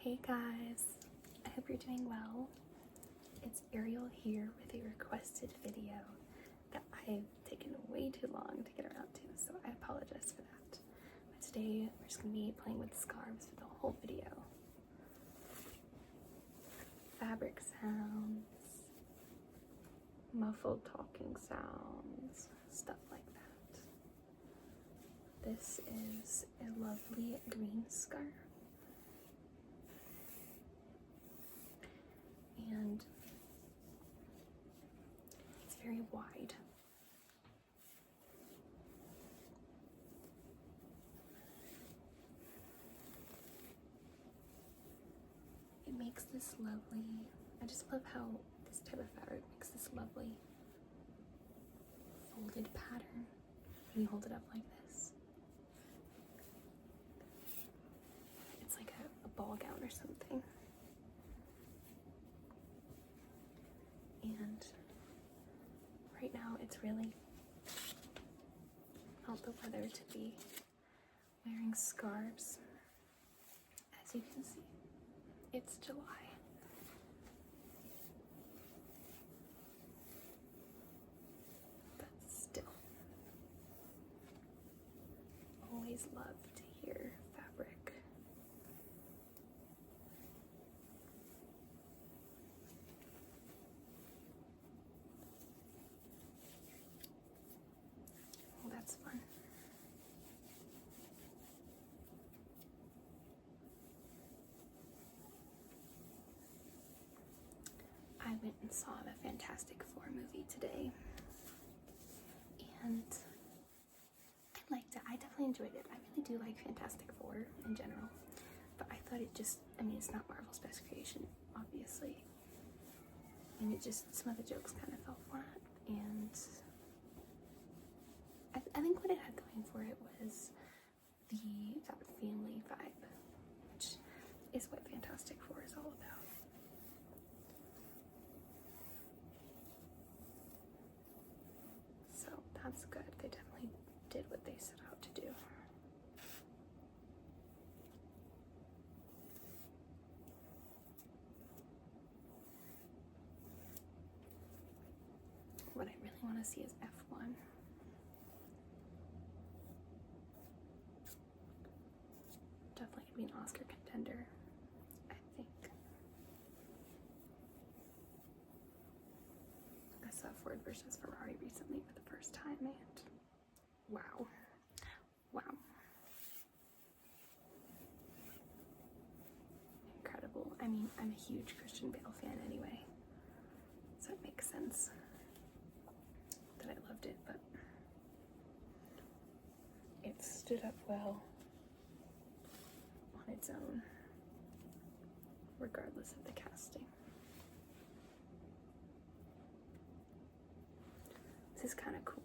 Hey guys, I hope you're doing well. It's Ariel here with a requested video that I've taken way too long to get around to, so I apologize for that. But today we're just going to be playing with scarves for the whole video. Fabric sounds, muffled talking sounds, stuff like that. This is a lovely green scarf. And it's very wide. It makes this lovely, I just love how this type of fabric makes this lovely folded pattern when you hold it up like this. It's like a ball gown or something. And right now it's really not the weather to be wearing scarves. As you can see, it's July. But still, always love to hear fabric. That's fun. I went and saw the Fantastic Four movie today, and I liked it. I definitely enjoyed it. I really do like Fantastic Four in general, but I thought it just, I mean, it's not Marvel's best creation, obviously, and it just, some of the jokes kind of fell flat, and I think what it had going for it was that family vibe, which is what Fantastic Four is all about. So that's good. They definitely did what they set out to do. What I really want to see is F1. Definitely gonna be an Oscar contender, I think. I saw Ford versus Ferrari recently for the first time, and wow. Incredible. I mean, I'm a huge Christian Bale fan anyway, so it makes sense that I loved it, but it stood up well on its own, regardless of the casting. This is kind of cool.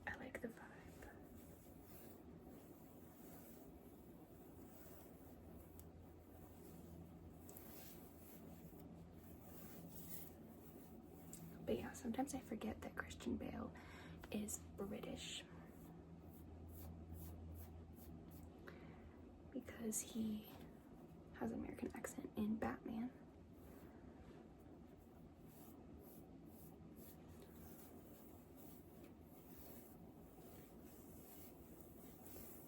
I like the vibe. But yeah, sometimes I forget that Christian Bale is British, because he has an American accent in Batman.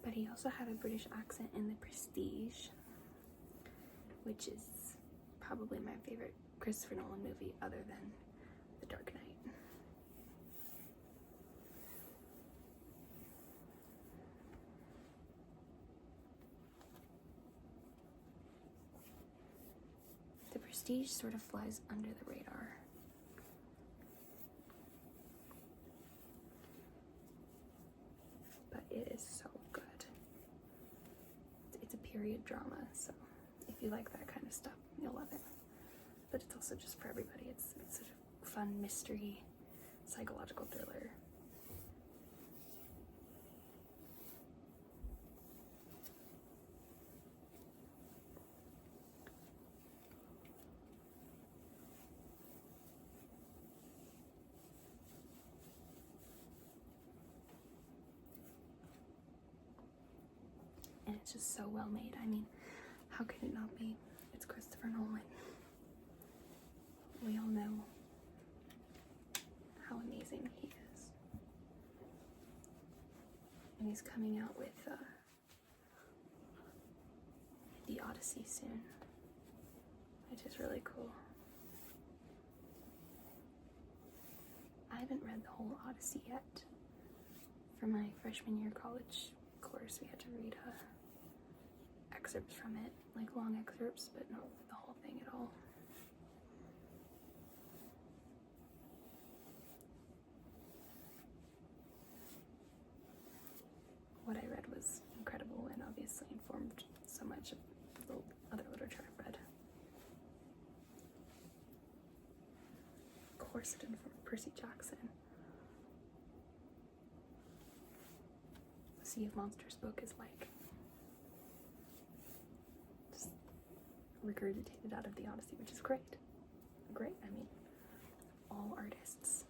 But he also had a British accent in The Prestige, which is probably my favorite Christopher Nolan movie other than The Dark Knight. The Prestige sort of flies under the radar. But it is so good. It's a period drama, so if you like that kind of stuff, you'll love it. But it's also just for everybody. It's such a fun mystery, psychological thriller. And it's just so well made. I mean, how could it not be? It's Christopher Nolan. We all know how amazing he is. And he's coming out with The Odyssey soon, which is really cool. I haven't read the whole Odyssey yet. For my freshman year college course, we had to read excerpts from it, like long excerpts, but not the whole thing at all. What I read was incredible and obviously informed so much of the other literature I've read. Of course it informed Percy Jackson. The Sea of Monsters book is like just regurgitated out of the Odyssey, which is great. Great, I mean, all artists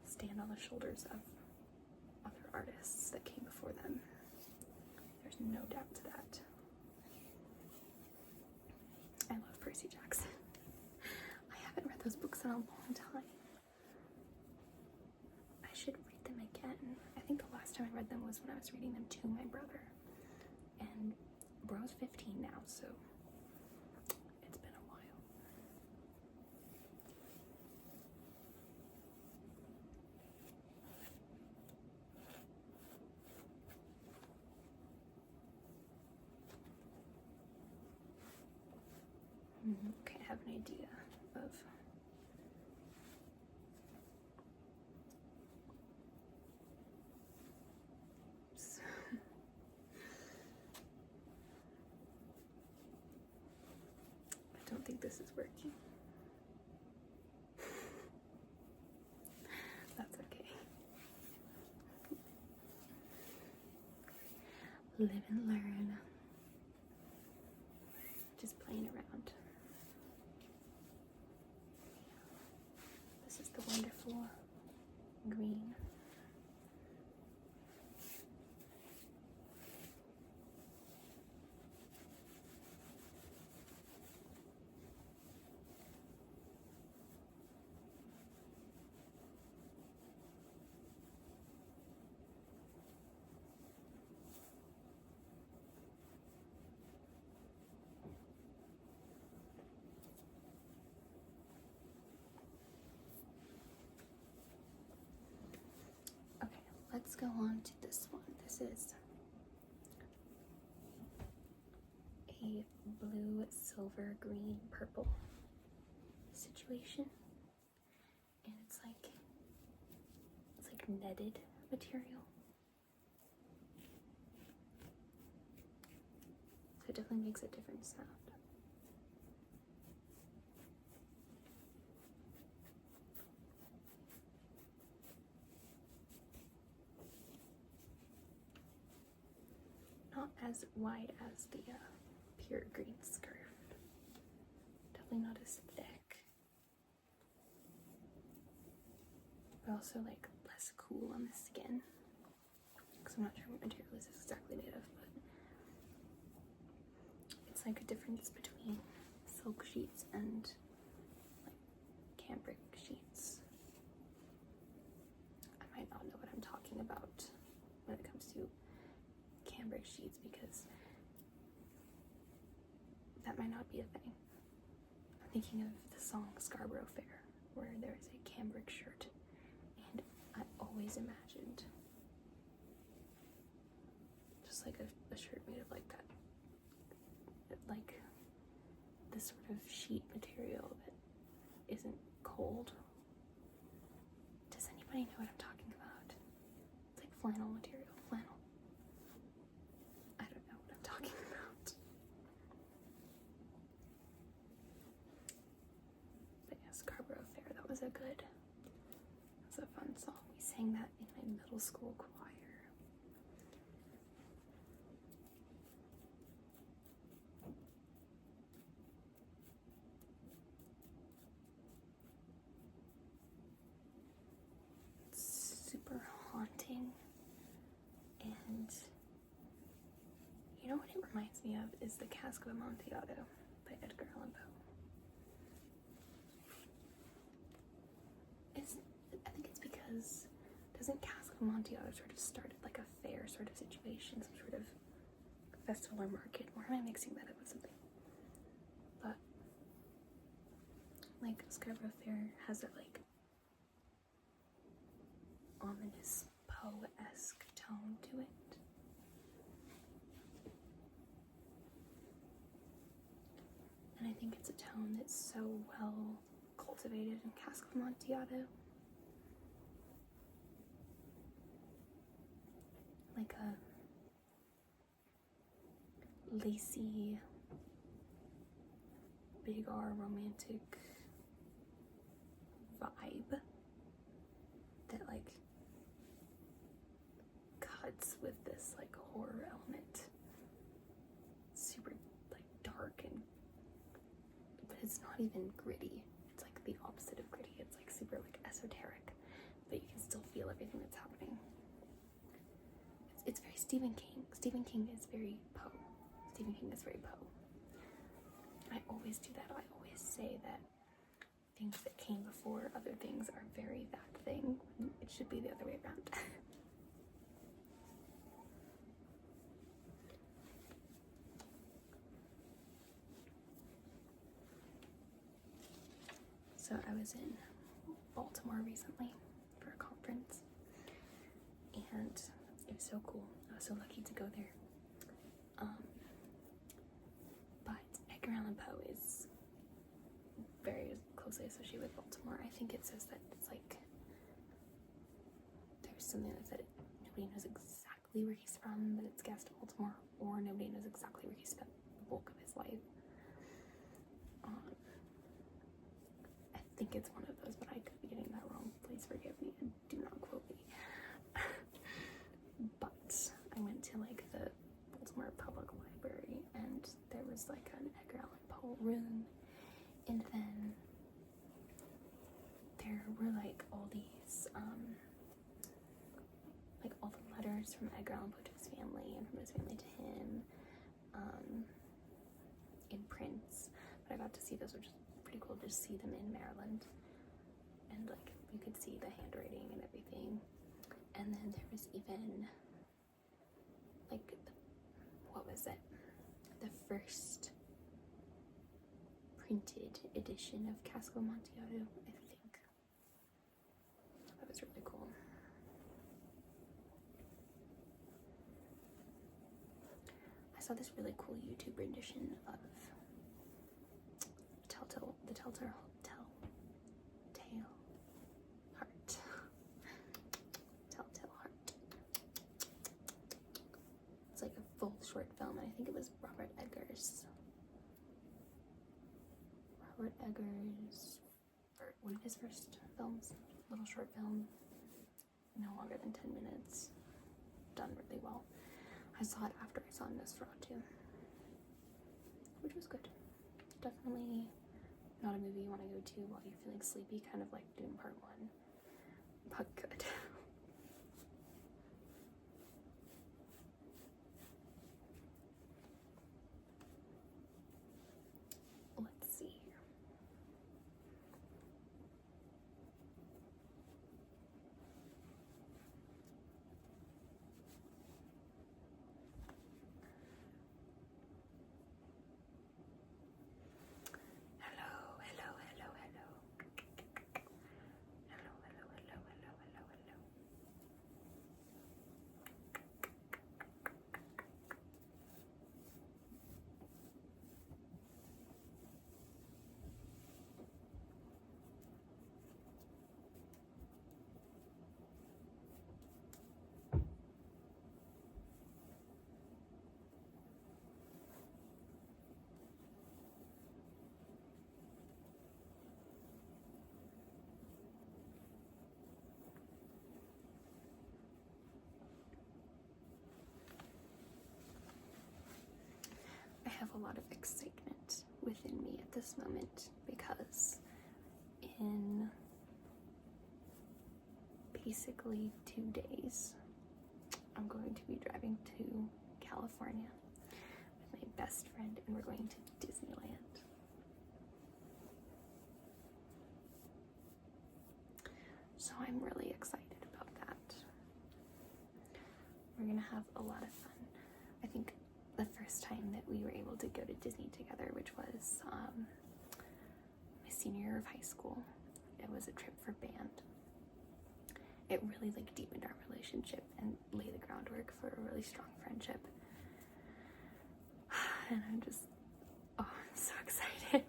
stand on the shoulders of other artists that came before them. There's no doubt to that. I love Percy Jackson. I haven't read those books in a long time. I should read them again. I think the last time I read them was when I was reading them to my brother. And bro's 15 now, so it's been a while. Okay, I have an idea of I don't think this is working. That's okay. Live and learn. Just playing around. This is the wonderful green. Let's go on to this one. This is a blue, silver, green, purple situation. And it's like netted material. So it definitely makes a different sound. Not as wide as the pure green scarf. Definitely not as thick. But also like less cool on the skin. Because I'm not sure what material this is exactly made of, but it's like a difference between silk sheets and like cambric sheets. I might not know what I'm talking about when it comes to cambric sheets because that might not be a thing. I'm thinking of the song Scarborough Fair, where there is a cambric shirt, and I always imagined just like a shirt made of like that, like this sort of sheet material that isn't cold. Does anybody know what I'm talking about? It's like flannel material. Flannel. I don't know what I'm talking about. But yeah, Scarborough Fair, that was a fun song. We sang that in my middle school choir. It's super haunting, and you know know what it reminds me of is the Cask of Amontillado by Edgar Allan Poe. I think it's because doesn't Cask of Amontillado sort of start at like a fair sort of situation, some sort of festival or market? Or am I mixing that up with something? But like Scarborough Fair has that like ominous Poe-esque tone to it. And I think it's a tone that's so well cultivated in Cask of Amontillado. Like a lacy, big R romantic vibe that like cuts with this like horror element. Super like dark, and but it's not even gritty. It's like the opposite of gritty. It's like super like esoteric, but you can still feel everything that's happening. It's very Stephen King. Stephen King is very Poe. Stephen King is very Poe. I always do that. I always say that things that came before other things are very that thing. It should be the other way around. So I was in Baltimore recently for a conference, and it was so cool. I was so lucky to go there. But Edgar Allan Poe is very closely associated with Baltimore. I think it says that it's like there's something that said nobody knows exactly where he's from, but it's guessed Baltimore, or nobody knows exactly where he spent the bulk of his life. I think it's one of those, but I could be getting that wrong. Please forgive me and do not quote me. But I went to like the Baltimore Public Library, and there was like an Edgar Allan Poe room, and then there were like all these like all the letters from Edgar Allan Poe to his family and from his family to him in prints. But I got to see those, which is pretty cool to see them in Maryland, and like you could see the handwriting and everything. And then there was even like what was it, the first printed edition of Cask of Amontillado, I think. That was really cool. I saw this really cool YouTube rendition of the Telltale Heart. Telltale Heart. It's like a full short film, and I think it was Robert Eggers, one of his first films, little short film, no longer than 10 minutes, done really well. I saw it after I saw Nosferatu, which was good. Definitely not a movie you want to go to while you're feeling sleepy, kind of like Doom Part 1, but good. Let's see here. I have a lot of excitement within me at this moment because in basically 2 days I'm going to be driving to California best friend, and we're going to Disneyland. So I'm really excited about that. We're gonna have a lot of fun. I think the first time that we were able to go to Disney together, which was my senior year of high school, it was a trip for band. It really like deepened our relationship and laid the groundwork for a really strong friendship. And I'm so excited.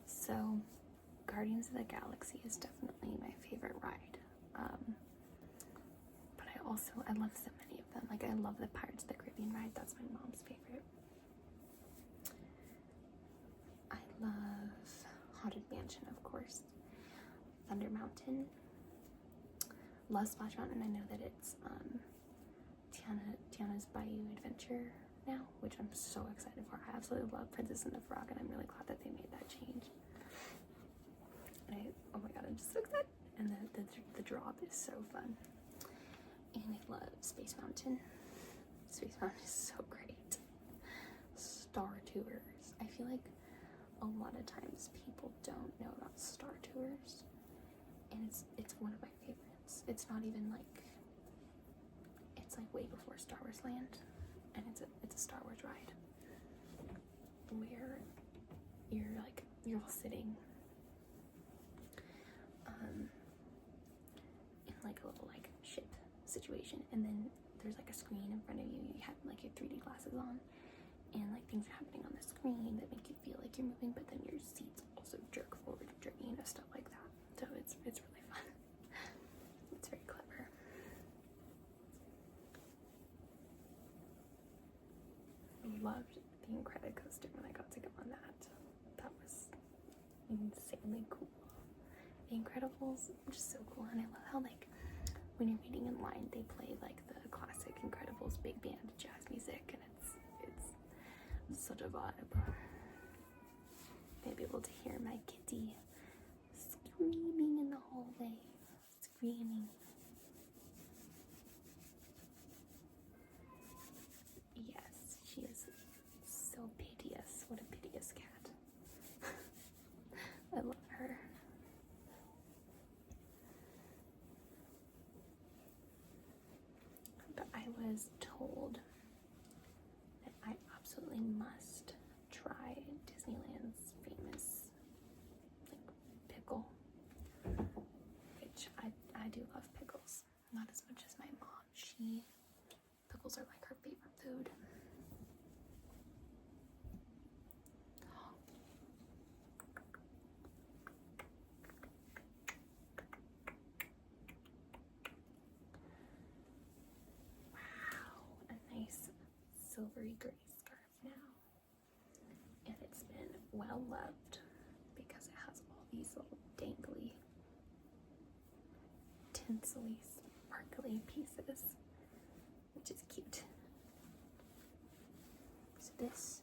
So, Guardians of the Galaxy is definitely my favorite ride. But I love so many of them. Like, I love the Pirates of the Caribbean ride. That's my mom's favorite. I love Haunted Mansion, of course. Thunder Mountain. Love Splash Mountain. I know that it's Tiana's Bayou Adventure now, which I'm so excited for. I absolutely love Princess and the Frog, and I'm really glad that they made that change. Oh my god, I'm just so excited. And the drop is so fun. And I love Space Mountain. Space Mountain is so great. Star Tours. I feel like a lot of times people don't know about Star Tours, and it's one of my favorites. It's not even like, it's like way before Star Wars Land, and it's a Star Wars ride where you're all sitting in like a little like ship situation, and then there's like a screen in front of you. You have like your 3D glasses on, and like things are happening on the screen that make you feel like you're moving, but then your seats also jerk forward, stuff like that. So it's really fun. It's very clever. I loved the Incredicoaster when I got to go on that. That was insanely cool. The Incredibles are just so cool, and I love how like when you're waiting in line, they play like the classic Incredibles big band jazz music, and it's such a vibe. I'd be able to hear my kitty screaming in the hallway, screaming. Yes, she is so piteous. What a piteous cat. I love her. But I was told that I absolutely must try Disneyland's famous pickle, which I do love pickles. Not as much as my mom. Pickles are like her favorite food. Wow, a nice silvery gray scarf now. And it's been well loved because it has all these little dangly, tinsely, sparkly pieces, which is cute. So this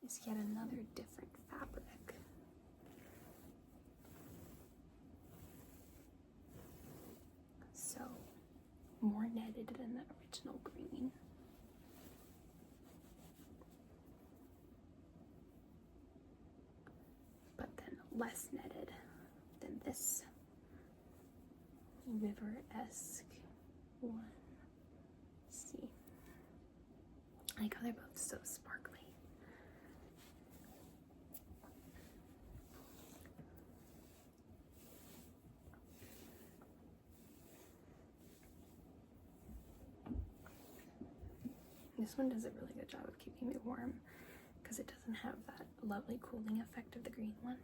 is yet another different fabric. So more netted than the original green. But then less netted than this river-esque one. See, I like how they're both so sparkly. This one does a really good job of keeping me warm because it doesn't have that lovely cooling effect of the green one,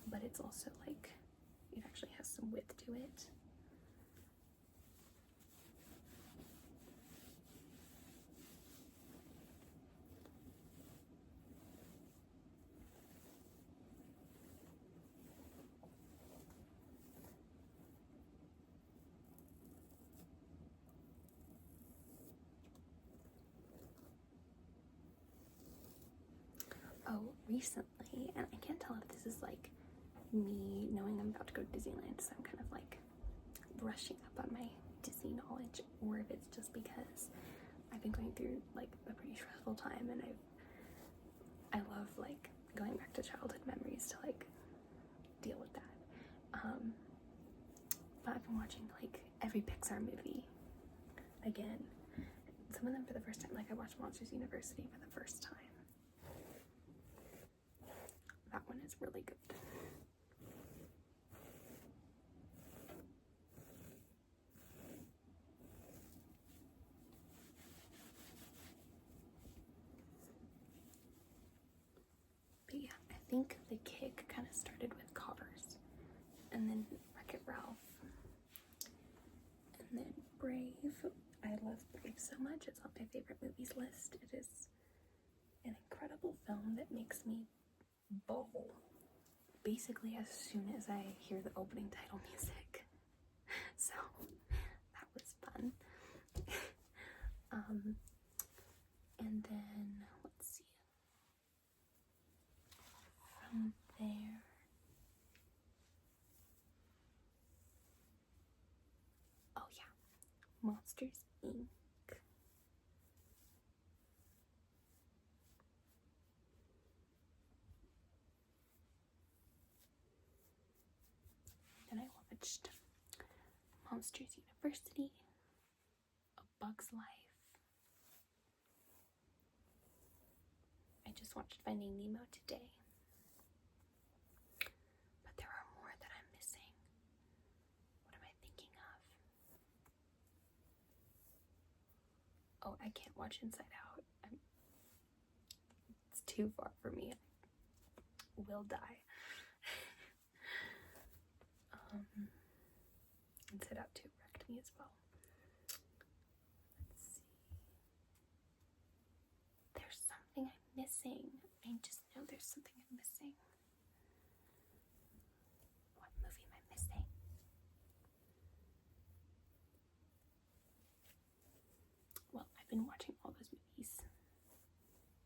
but it's also like, it actually has some width to it. recently, and I can't tell if this is like me knowing I'm about to go to Disneyland, so I'm kind of like brushing up on my Disney knowledge, or if it's just because I've been going through like a pretty stressful time, and I love like going back to childhood memories to like deal with that. But I've been watching like every Pixar movie again. Some of them for the first time. Like I watched Monsters University for the first time. That one is really good. But yeah, I think the kick kind of started with Cars, and then Wreck-It Ralph, and then Brave. I love Brave so much. It's on my favorite movies list. It is an incredible film that makes me bawl basically as soon as I hear the opening title music. So that was fun. And then let's see. From there, oh yeah, Monsters Inc. Then I watched Monsters University, A Bug's Life. I just watched Finding Nemo today. But there are more that I'm missing. What am I thinking of? Oh, I can't watch Inside Out. It's too far for me. I will die. Inside Out 2 wrecked me as well. Let's see. There's something I'm missing. I just know there's something I'm missing. What movie am I missing? Well, I've been watching all those movies.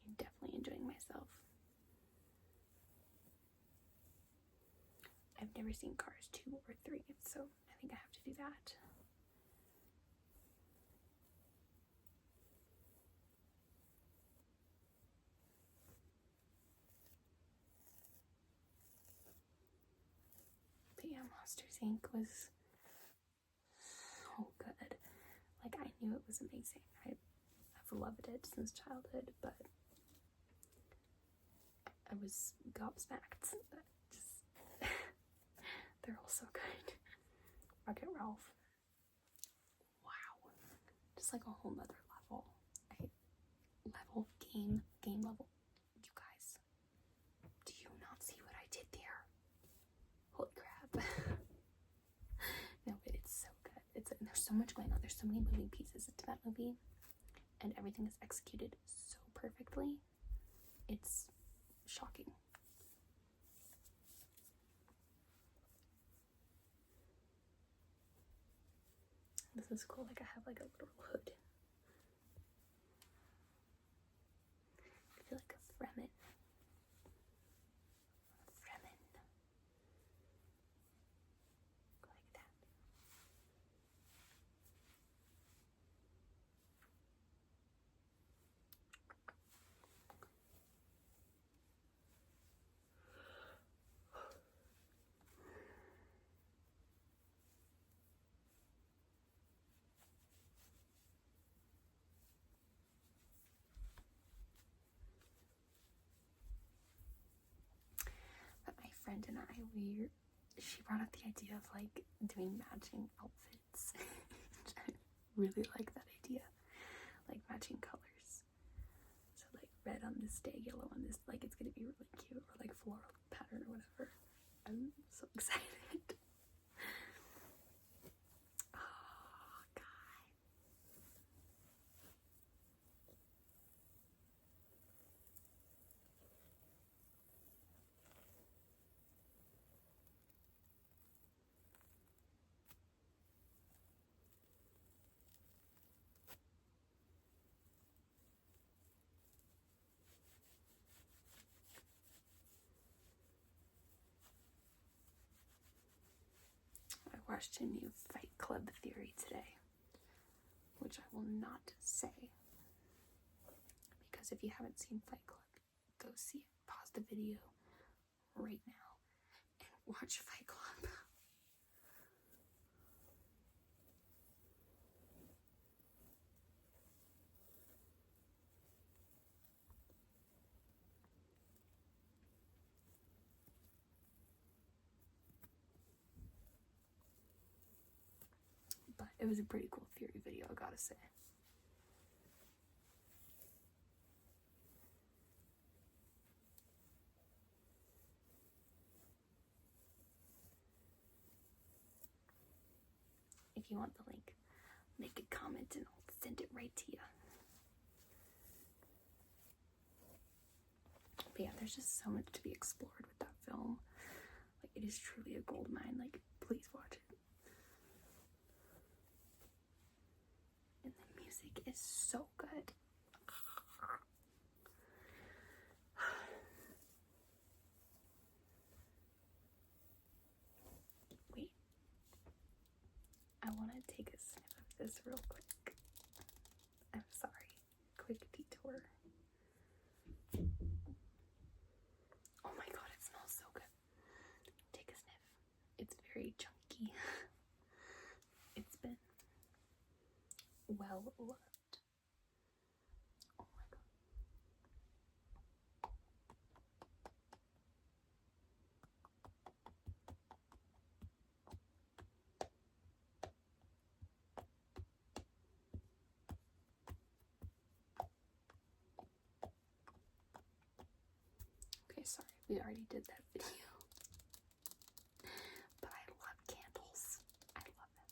I'm definitely enjoying myself. I've never seen Cars 2 or 3, so I think I have to do that. But yeah, Monsters Inc. was so good. Like, I knew it was amazing. I've loved it since childhood, but I was gobsmacked. Just they're all so good. Wreck-It Ralph. Wow. Just like a whole nother level. Game level. You guys, do you not see what I did there? Holy crap. No, but it's so good. There's so much going on. There's so many moving pieces to that movie, and everything is executed so perfectly. It's shocking. This is cool. Like I have like a little hood. I feel like a Fremen. Go like that. But my friend and I, she brought up the idea of like doing matching outfits. I really like that idea. Like matching colors. So like red on this day, yellow on this, like it's gonna be really cute, or like floral pattern or whatever. I'm so excited. Oh god. watched a new Fight Club theory today, which I will not say, because if you haven't seen Fight Club, go see it. Pause the video right now and watch Fight Club. But it was a pretty cool theory video, I gotta say. If you want the link, make a comment and I'll send it right to you. But yeah, there's just so much to be explored with that film. Like, it is truly a gold mine. Like, please watch it. And the music is so good. Wait. I want to take a sniff of this real quick. I'm sorry. Quick detour. Oh my god, it smells so good. Take a sniff. It's very chunky. It's been well loved. Oh my god. Okay, sorry, we already did that video. But I love candles. I love it.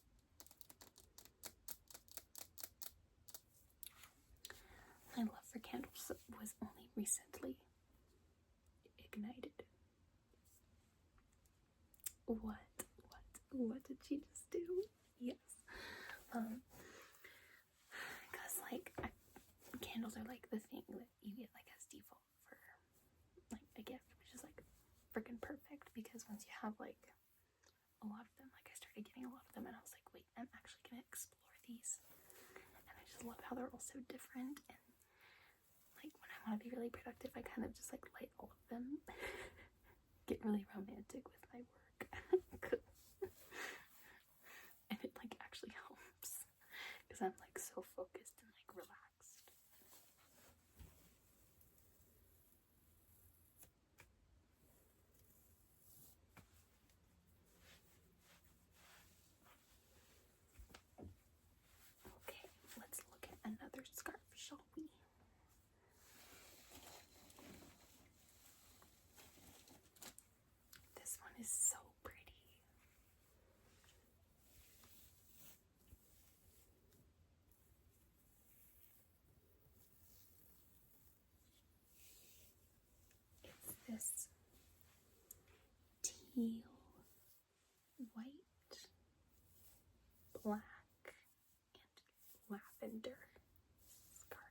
My love for candles was only recently ignited. What did she just do? Yes. Because like candles are like the thing that you get like as default for like a gift, which is like freaking perfect, because once you have like a lot of them, like I started getting a lot of them and I was like, wait, I'm actually gonna explore these. And I just love how they're all so different, and like when I want to be really productive, I kind of just like light all of them. Get really romantic with my work. And it like actually helps because I'm like so focused and like relaxed. Okay, let's look at another scarf, shall we? This one is so pretty. It's this teal, white, black, and lavender scarf.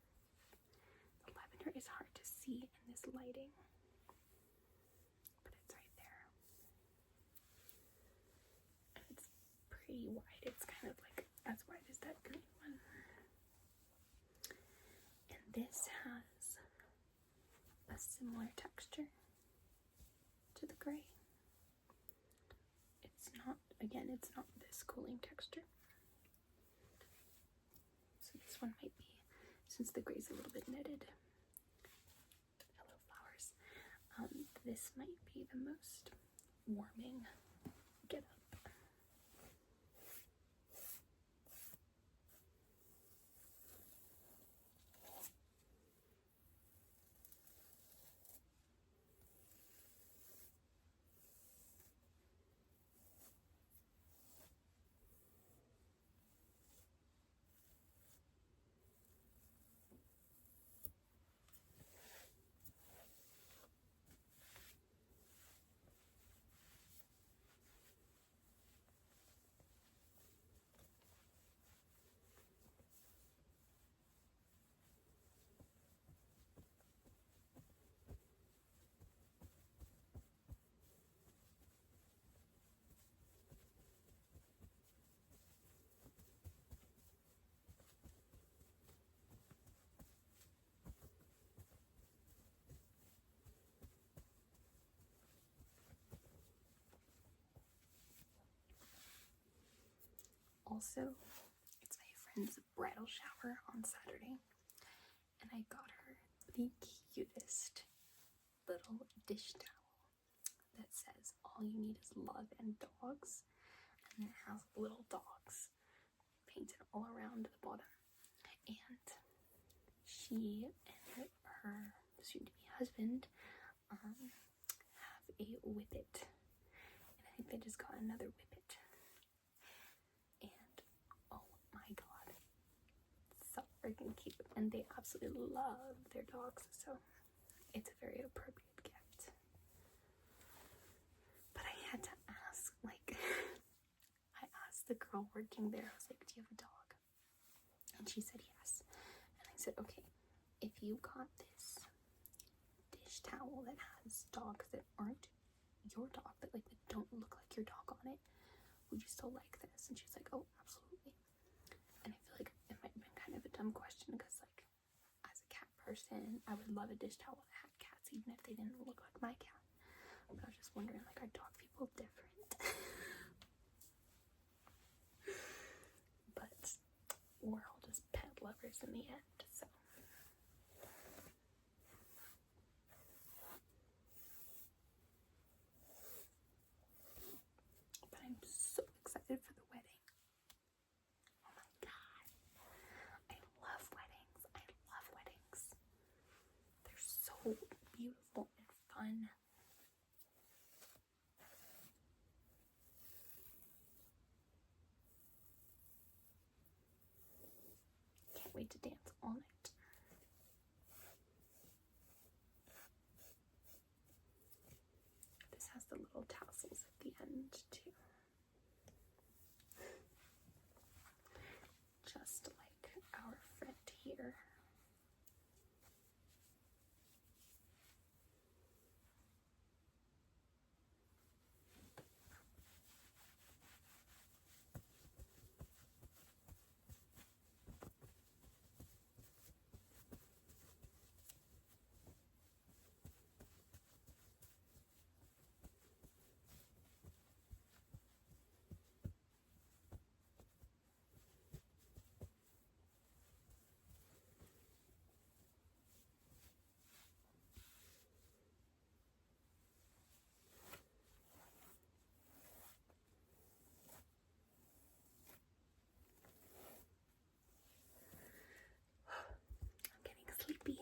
The lavender is hard to see in this lighting, but it's right there. And it's pretty wide. It's kind of like as wide as that green one. And this has a similar texture to the gray. It's not, again, it's not this cooling texture. So this one might be, since the gray's a little bit knitted, hello flowers, this might be the most warming get up. also, it's my friend's bridal shower on Saturday, and I got her the cutest little dish towel that says all you need is love and dogs, and it has little dogs painted all around the bottom. And she and her soon-to-be husband have a whippet, and I think they just got another whippet. And oh my god, so freaking cute, and they absolutely love their dogs, so it's a very appropriate gift. But I had to ask, like, I asked the girl working there, I was like, do you have a dog? And she said yes. And I said, okay, if you got this dish towel that has dogs that aren't your dog, that like that don't look like your dog on it, would you still like this? And she's like, oh, absolutely. And I feel like it might have been kind of a dumb question, because like, as a cat person, I would love a dish towel that had cats, even if they didn't look like my cat. But I was just wondering, like, are dog people different? But we're all just pet lovers in the end, so. But I'm so excited for the wedding. Oh my god. I love weddings. I love weddings. They're so beautiful and fun. Can't wait to dance all night. This has the little tassels at the end too. Just like our friend here. I'm getting sleepy.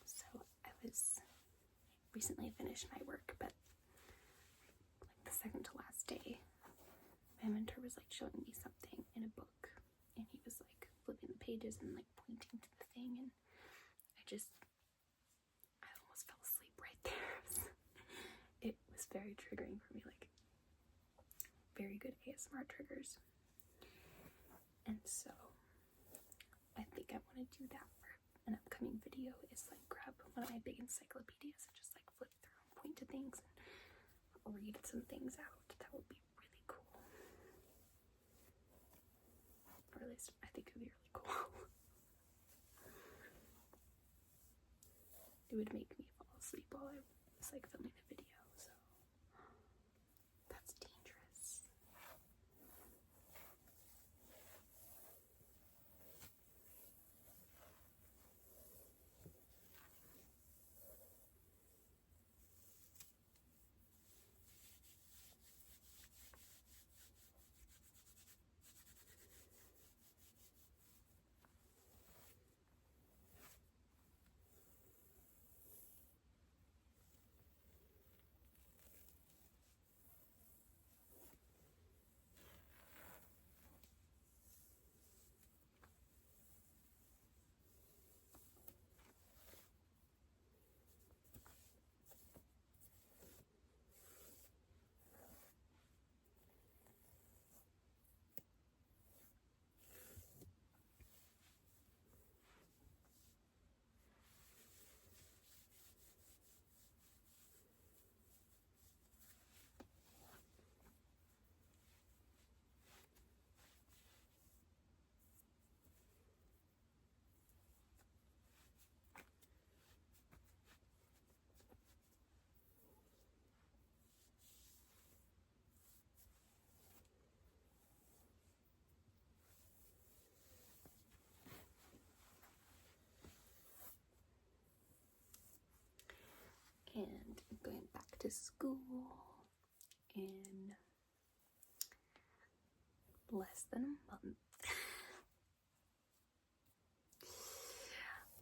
So I was recently finished my work, but like the second to last day, my mentor was like showing me something in a book, and he was like flipping the pages and like pointing to the thing, and I almost fell asleep right there. It was very triggering for me, like very good ASMR triggers. And so I think I want to do that for an upcoming video, is like grab one of my big encyclopedias and just like flip through and point to things and read some things out. That would be really cool. Or at least I think it would be really cool. It would make me fall asleep while I was like filming the video, so that's dangerous. to school in less than a month.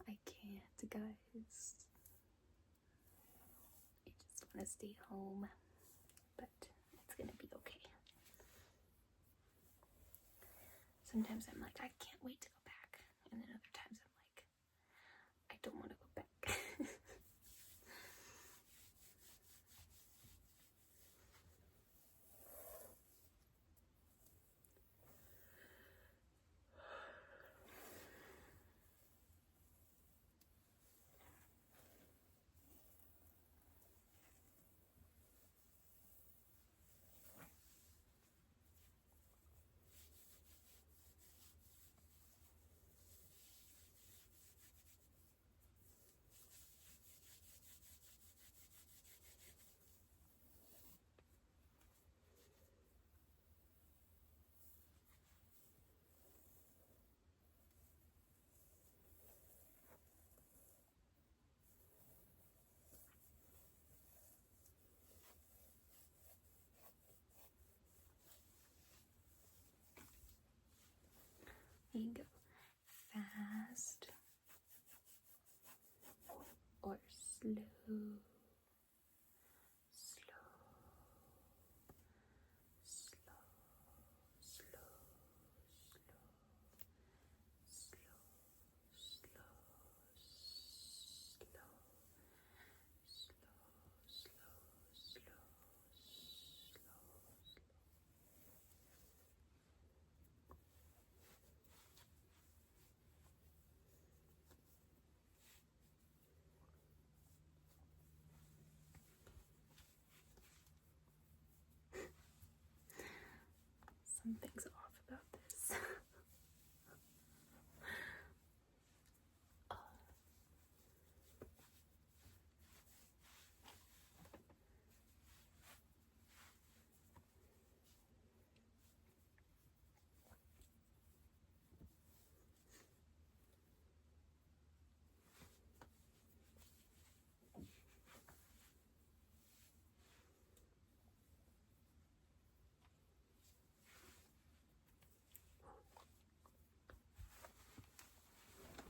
I can't, guys. I just want to stay home, but it's gonna be okay. Sometimes I'm like, I can't wait to go back, and then other times I'm like, I don't want to go back. You can go fast or slow, slow, slow, slow, slow, slow, slow, slow, slow, slow, slow. Something's off about this.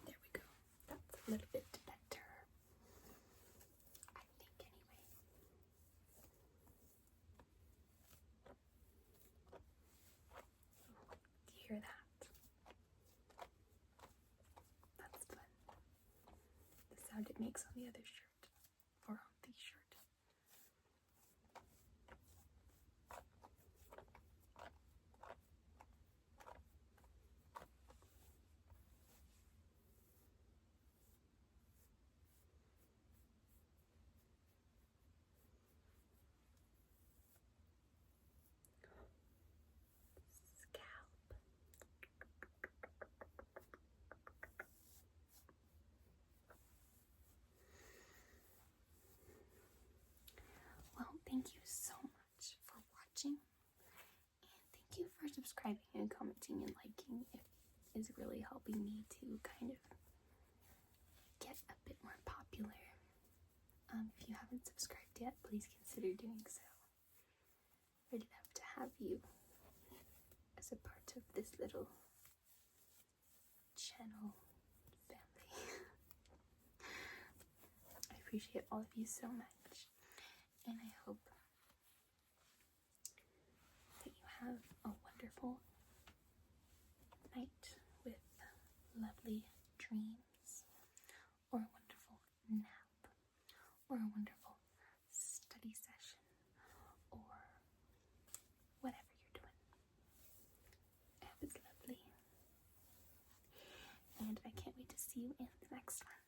There we go. That's a little bit better. I think, anyway. Do you hear that? That's fun. The sound it makes on the other shirt, or on the shirt. Scalp. Well, thank you so much for watching, and thank you for subscribing and commenting and liking. It is really helping me to kind of get a bit more popular. If you haven't subscribed yet, please consider doing so. I'd love to have you as a part of this little channel family. I appreciate all of you so much, and I hope that you have a wonderful night with lovely dreams, or a wonderful nap, or a wonderful study session, or whatever you're doing. I hope it's lovely, and I can't wait to see you in the next one.